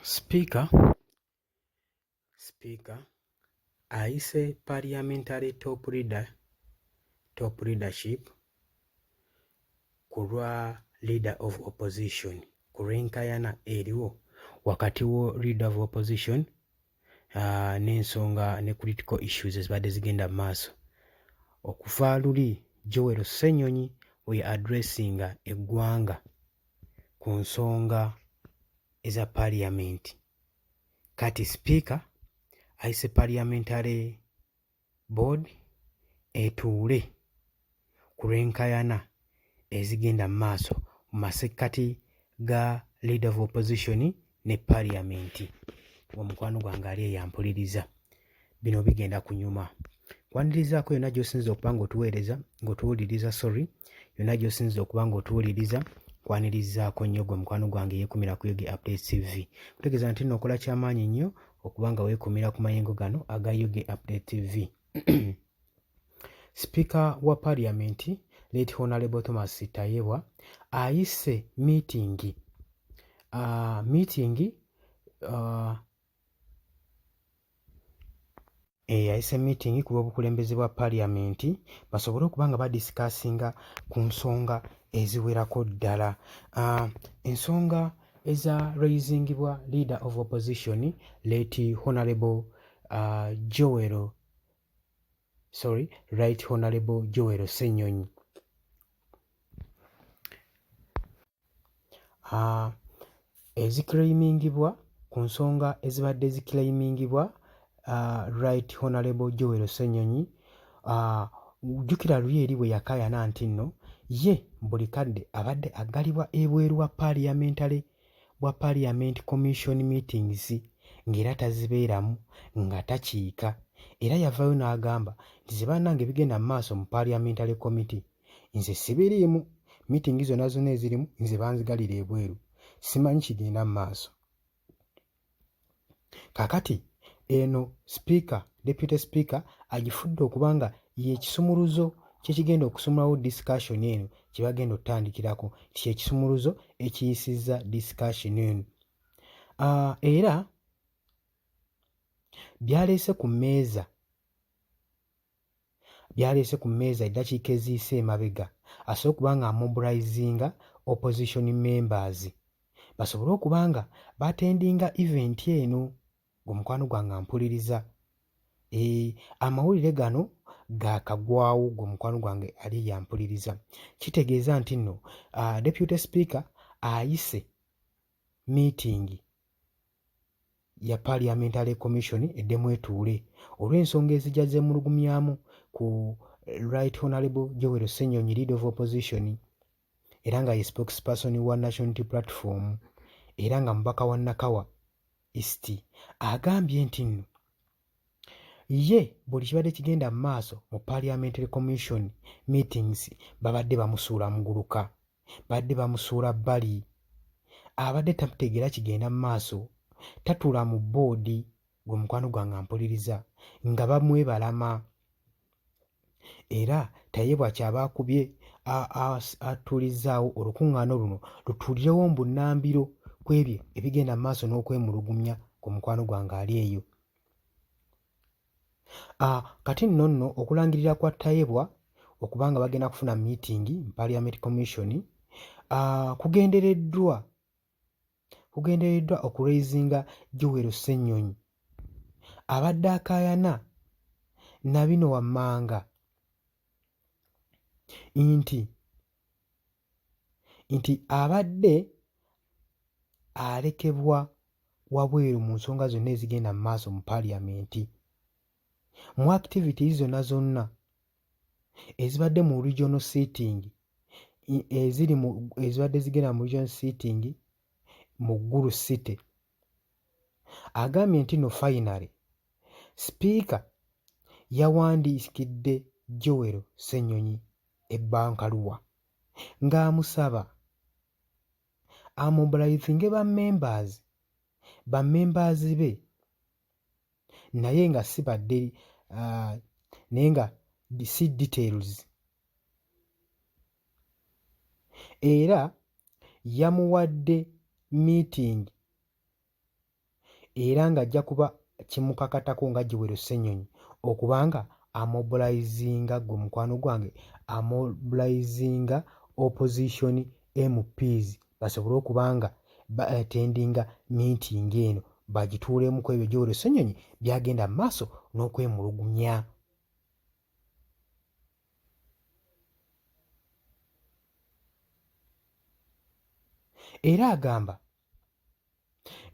Speaker ayise parliamentary top leadership ku lwa leader of opposition, ku lw'enkayana eriwo wakati wo leader of opposition n'ensonga ne critical issues ezibadde zigenda mu maaso. Okuva luli Joel Ssenyonyi we addressinga eggwanga ku nsonga eza parliament. Kati speaker ayise parliamentary board etuule ku lw'enkayana ezigenda mu maaso mu masekkati ga leader of opposition ne parliament. Omukwano gwange ali eyampuliriza, bino bigenda kunyuma. Kwanirizaako yonna gy'osinza okuba ng'otuwuliriza yonna gy'osinza okuba ng'otuwuliriza, kwanirizaako nnyo gwe mukwano gwange yeekumira ku Yogi Updates TV. Kutegeeza nti nno okola kyamaanyi nnyo okuba nga weekumira ku mayengo gano aga Yogi Updates TV. Speaker wa Parliament Late Honorable Thomas Tayebwa ayise meeting ku lw'obukulembeze bwa Parliament basobole okuba nga badisikasinga ku nsonga eziwerako ddala. Ensonga eza raisingibwa leader of opposition Late Honorable Right Honorable Joel Ssenyonyi. Eziclaimingibwa ku nsonga ezibadde ziclaimingibwa Right Honorable Joel Ssenyonyi, jjukira luli eri bwe yakaayana nti nno ye buli kadde abadde aggalibwa ebweru wa Parliament Commission meetings ng'era tazibeeramu nga takiika, era yavaayo n'agamba nti ze bannange bigenda mu maaso mu Parliamentary Committee nze sibiriimu, meeting zonna ezirimu nze banzigalira ebweru, simanyi kigenda mu maaso. Kaakati eno Deputy Speaker agifudde okuba nga y'ekisumuluzo kyekigenda okusumulawo discussion eno kye bagenda okutandikirako, kyekisumuluzo ekiyisizza discussion eno. Era byaleese ku mmeeza eddakiika eziyise emabega, asobole okuba nga amobilizinga opposition members basobole okuba nga batendinga event eno. Gwe gwange ampuliriza, amawulire gano gaakagwawo, gwe mukwano gwange ali yampuliriza. Kitegeeza nti nno Deputy Speaker ayise meeting ya Parliamentary Commission eddemu etuule olw'ensonga ezijja zeemulugunyaamu ku Right Honorable Joel Ssenyonyi Leader of Opposition, era nga ye spokesperson wa National Unity Platform, era nga mubaka wa Nakawa East, agambye nti nno ye buli kibadde kigenda mu maaso mu Parliamentary Commission meetings babadde bamusuula muguluka, badde bamusuula bbali, abadde tamutegeera kigenda mu maaso, tatuula mu boodi. Gwe mukwano gwange ampuliriza nga bamwebalama, era Tayebwa kyaba akubye atuulizaawo olukuŋŋaana luno lutuulirewo mbunnambiro ku ebyo ebigenda mu maaso n'okwemulugunya ku mukwano gwange ali eyo. Kati nno okulangirira kwa Tayebwa okuba nga bagenda kufuna meeting mu Parliament Commission kugendereddwa okuraisinga Joel Ssenyonyi abadde akaayana na bino wammanga nti abadde alekebwa wabweru mu nsonga zonna ezigenda mu maaso mu Parliament, mu activities zonna ezibadde mu regional seating ezibadde zigenda mu regional seating mu Gulu City. Agambye nti no finally Speaker yawandiikidde Joel Ssenyonyi ebbankaluwa ng'amusaba amobilizinge bammembers be naye nga si details, era yamuwadde meeting era ng'ajja kuba kimukakatako nga Joel Ssenyonyi okubanga amobilizinga gwe mukwano gwange amobilizinga opposition MPs basobole okubanga baatendinga meeting eno bagituulemuko ebyo Joel Ssenyonyi byagenda mu maaso n'okwemulugunya. Era agamba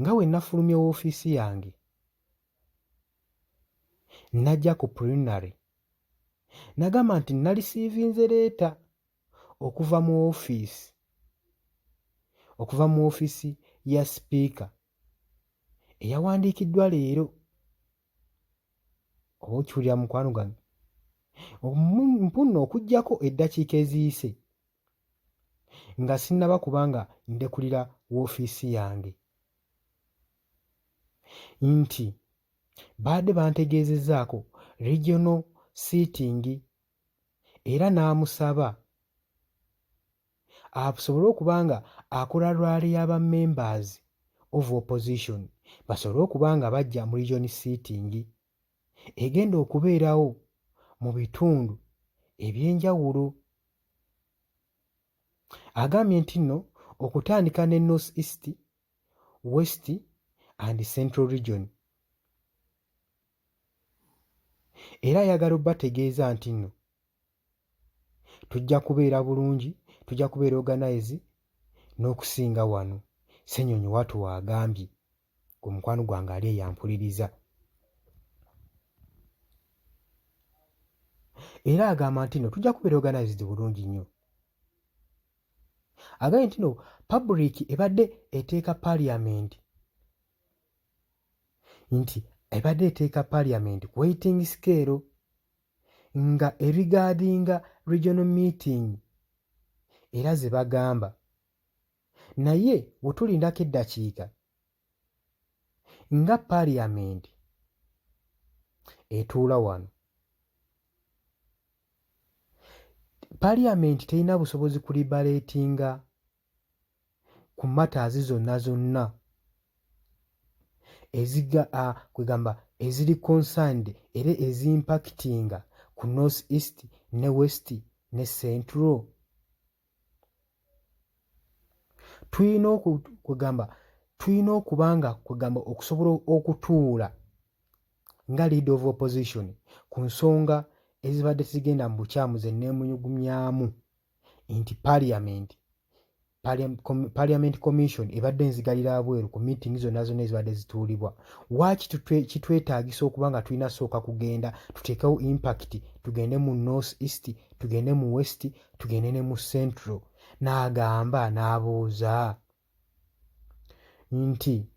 nga bwe nafulumya woofiisi yange najja ku preliminary nagamba nti nalisiivinze leeta okuva mu woofiisi ya sipiika eyawandiikiddwa leero. Oba okiwulira mukwano gwange, mpunno okuggyako eddakiika eziyise nga sinnaba kubanga ndekulira woofiisi yange nti baadde bantegeezezzaako regional seating era n'amusaba asobole okubanga akola rally y'aba members of opposition basobole okubanga bajja mu region seating egenda okubeerawo mu bitundu eby'enjawulo. Agambye nti nno okutandika ne North East, West and Central region. Era ayagala obbategeeza nti nno tujja kubeera bulungi, tujja kubeera organize n'okusinga wano. Ssenyonyi watu agambye ku mukwano gwange ali eyampuliriza. Era agamba nti nno tujja kubeera organized bulungi nnyo. Agambye nti nno public ebadde eteeka parliament nti ebadde eteeka parliament waiting scale nga ebigaadinga regional meeting era ze bagamba naye bwe tulindako eddakiika nga parliament etuula wano. Parliament terina busobozi kulibaleetinga ku matters zonna kwegamba eziri concerned era ezimpactinga ku North East ne West ne Central. Tulina okubanga okusobola okutuula nga leader of opposition ku nsonga ezibadde zigenda mu bukyamu ze neemunyugumyamu nti Parliament Commission ebadde nzigalira abweru ku meeting zonna ezibadde zituulibwa. Waaki kitwetaagisa okuba nga tulina sooka kugenda tuteekewo impact tugende mu North East, tugende mu West, tugende ne mu Central. N'agamba n'abuuza nti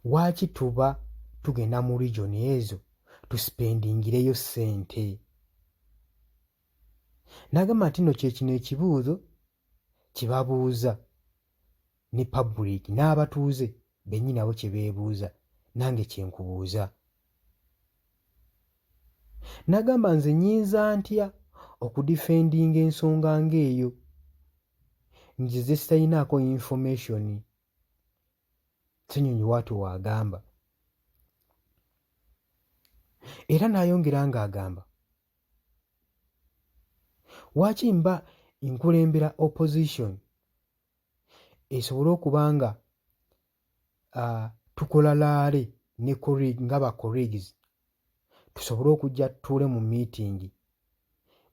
waaki tuba tugenda mu region ezo tusipendingireyo ssente. N'agamba nti nno kye kino ekibuuzo kye babuuza ne public n'abatuuze bennyini abo kye beebuuza nange kye nkubuuza. N'agamba nze nnyinza ntya okudifendinga ensonga ng'eyo nzize sitalinaako information. Ssenyonyi watu wagamba era n'ayongera ng'agamba waaki mba nkulembera opposition esobole okuba nga tukola laale ne nga ba colleagues tusobole okujja tutuule mu meeting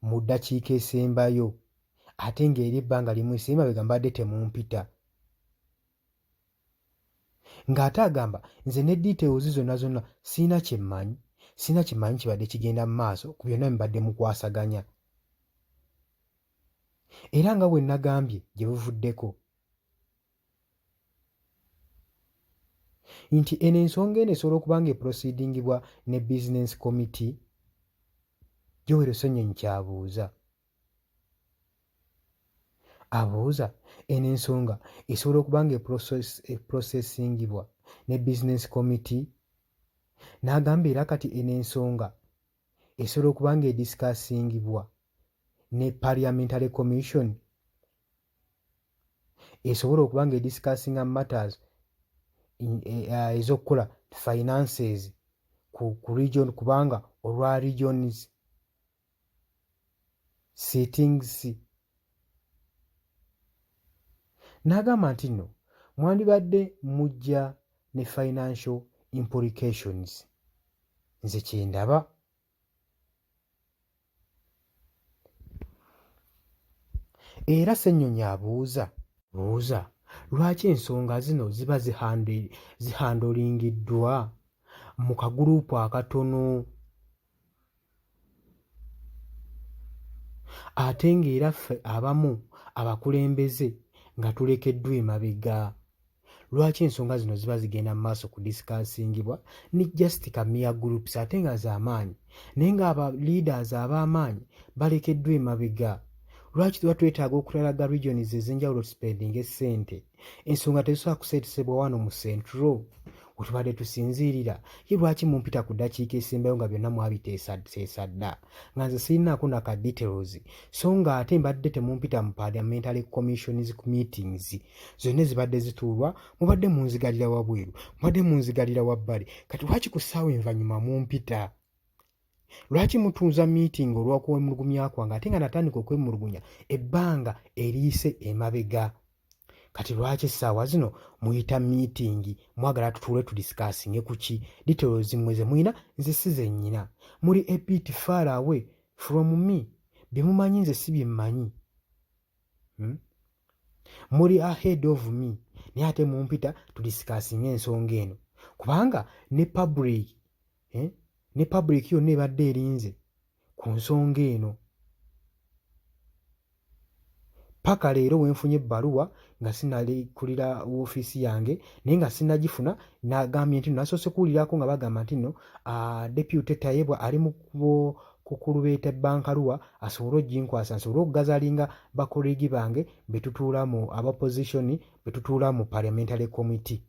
mu ddakiika esembayo ate ng'eri ebbanga limu esemabega mbadde temumpita. Ng'ate agamba nze ne details zonna sirina kyemmanyi kibadde kigenda mu maaso ku byonna mbadde mukwasaganya. Era nga bwe nagambye gye buvuddeko nti eno ensonga eno esobola okuba nga eproceedingibwa ne business committee. Joel Ssenyonyi kyabuuza abuuza eno ensonga esobola okuba nga eprocessingibwa ne business committee. N'agamba era kati eno ensonga esobola okuba nga ediscussingibwa ne parliamentary commission esobola okuba nga ediscussinga matters ez'okukola finances ku region kubanga olwa regions settings. N'agamba nti nno mwandibadde mujja ne financial implications. Nze kye ndaba. Era Ssenyonyi abuuza lwaki ensonga zino ziba zihandolingiddwa mu kaguruupu akatono ate ng'era ffe abamu abakulembeze nga tulekeddwa emabega. Lwaki ensonga zino ziba zigenda mu maaso ku disikansingibwa ne just kamea groups ate nga z'amaanyi naye ng'aba leaders ab'amaanyi balekeddwa emabega? Lwaki tuba twetaaga okutalaga regions ez'enjawulo spending essente ensonga tezisobola kuseetesebwa wano mu Central we tubadde tusinziirira? Ye lwaki mumpita ku ddakiika esembayo nga byonna mwabiteesateesa dda nga nze sirinaako na ka details so nga ate mbadde temumpita mu parliamentary commissions meetings zonna zibadde zituulwa mubadde munzigalira wabweru mubadde munzigalira wabbali kati lwaki ku ssaawa envanyuma mumpita? Lwaki mutuuza meeting olw'okwemulugunya kwange ate nga natandika okwemulugunya ebbanga eriyise emabega? Kati lwaki essaawa zino muyita meeting mwagala tutuule tudisikasinge ku ki? Details mmwe ze muyina nze si ze nnyina. Muli a bit far away from me. Bye mumanyi nze si bye mmanyi. Muli ahead of me naye ate mumpita tudisikasinge ensonga eno kubanga ne public yonna ebadde erinze ku nsonga eno. Paka leero wenfunye ebbaluwa nga sinalikulira woofiisi yange naye nga sinnagifuna n'agambye nti nasoose kuwulirako nga bagamba nti nno Deputy Tayebwa ali mu kukulubeeta ebbankaluwa asobole oginkwasa nsobole okugazaalinga bakolegi bange be tutuula mu opposition be tutuula mu parliamentary committee.